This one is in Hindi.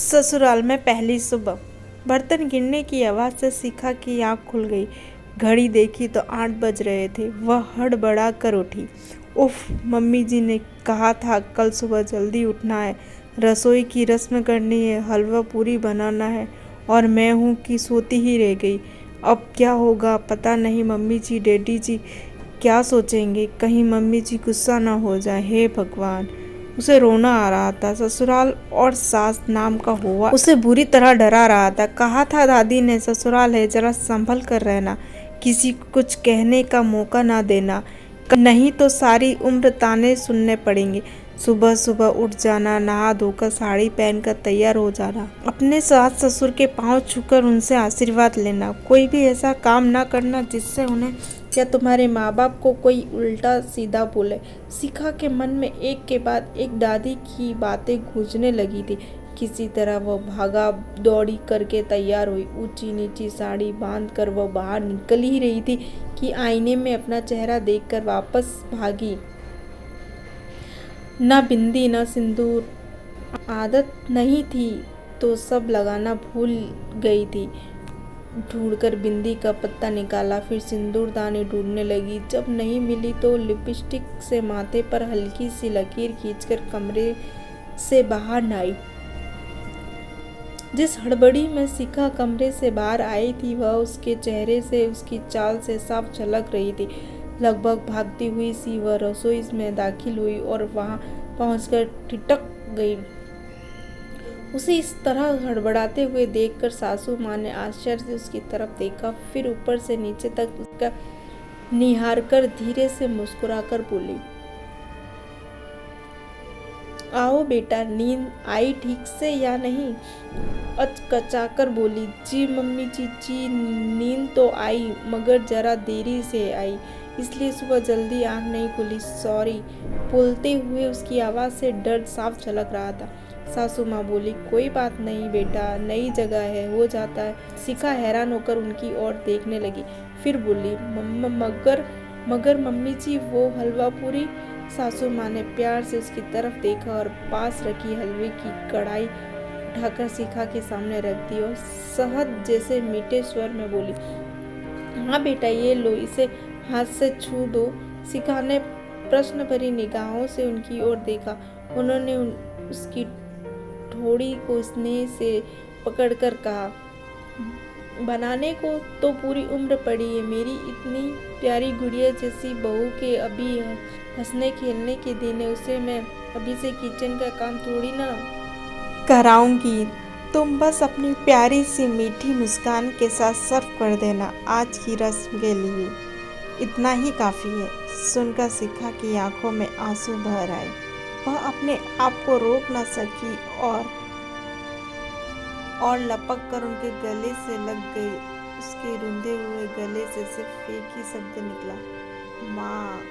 ससुराल में पहली सुबह। बर्तन गिरने की आवाज़ से शिखा की आंख खुल गई। घड़ी देखी तो 8 बज रहे थे। वह हड़बड़ा कर उठी। उफ, मम्मी जी ने कहा था कल सुबह जल्दी उठना है, रसोई की रस्म करनी है, हलवा पूरी बनाना है, और मैं हूँ कि सोती ही रह गई। अब क्या होगा पता नहीं। मम्मी जी डैडी जी क्या सोचेंगे, कहीं मम्मी जी गुस्सा ना हो जाए। हे भगवान, उसे रोना आ रहा था। ससुराल और सास नाम का हुआ उसे बुरी तरह डरा रहा था। कहा था दादी ने, ससुराल है, जरा संभल कर रहना, किसी को कुछ कहने का मौका ना देना, नहीं तो सारी उम्र ताने सुनने पड़ेंगे। सुबह सुबह उठ जाना, नहा धोकर साड़ी पहनकर तैयार हो जाना, अपने सास ससुर के पांव छूकर उनसे आशीर्वाद लेना, कोई भी ऐसा काम ना करना जिससे उन्हें या तुम्हारे माँ बाप को कोई उल्टा सीधा बोले। शिखा के मन में एक के बाद एक दादी की बातें गूंजने लगी थी। किसी तरह वह भागा दौड़ी करके तैयार हुई। ऊंची नीची साड़ी बांध कर वह बाहर निकल ही रही थी कि आईने में अपना चेहरा देखकर वापस भागी। न बिंदी न सिंदूर, आदत नहीं थी तो सब लगाना भूल गई थी। ढूंढकर बिंदी का पत्ता निकाला, फिर सिंदूरदानी ढूंढने लगी। जब नहीं मिली तो लिपस्टिक से माथे पर हल्की सी लकीर खींचकर कमरे से बाहर आई। जिस हड़बड़ी में शिखा कमरे से बाहर आई थी वह उसके चेहरे से, उसकी चाल से साफ झलक रही थी। लगभग भागती हुई सी वह रसोई में दाखिल हुई और वहां पहुंचकर ठिठक गई। उसे इस तरह हड़बड़ाते हुए देखकर सासू माँ ने आश्चर्य से उसकी तरफ देखा, फिर ऊपर से नीचे तक उसका निहार कर धीरे से मुस्कुराकर बोली, आओ बेटा, नींद आई ठीक से या नहीं? अचकचाकर बोली, जी मम्मी जी, नींद तो आई, मगर जरा देरी से आई, इसलिए सुबह जल्दी आंख नहीं खुली, सॉरी। बोलते हुए उसकी आवाज़ से डर साफ झलक रहा था। सासू माँ बोली, कोई बात नहीं बेटा, नई जगह है, हो जाता है। शिखा हैरान होकर उनकी ओर देखने लगी, फिर बोली, मगर मम्मी जी वो हलवा पूरी। सासू माँ ने प्यार से उसकी तरफ देखा और पास रखी हलवे की कढ़ाई उठाकर शिखा के सामने रख दी और शहद जैसे मीठे स्वर में बोली, हाँ बेटा, ये लो, इसे हाथ से छू दो। शिखा ने प्रश्न भरी निगाहों से उनकी ओर देखा। उन्होंने उसकी ठोड़ी को स्नेह से पकड़कर कहा, बनाने को तो पूरी उम्र पड़ी है, मेरी इतनी प्यारी गुड़िया जैसी बहू के अभी हंसने खेलने के दिन है, उसे मैं अभी से किचन का काम थोड़ी ना कराऊंगी। तुम बस अपनी प्यारी सी मीठी मुस्कान के साथ सर्व कर देना, आज की रस्म के लिए इतना ही काफ़ी है। सुनकर शिखा की आंखों में आंसू भर आए। वह अपने आप को रोक न सकी और लपक कर उनके गले से लग गई। उसके रुंधे हुए गले से सिर्फ एक ही शब्द निकला, माँ।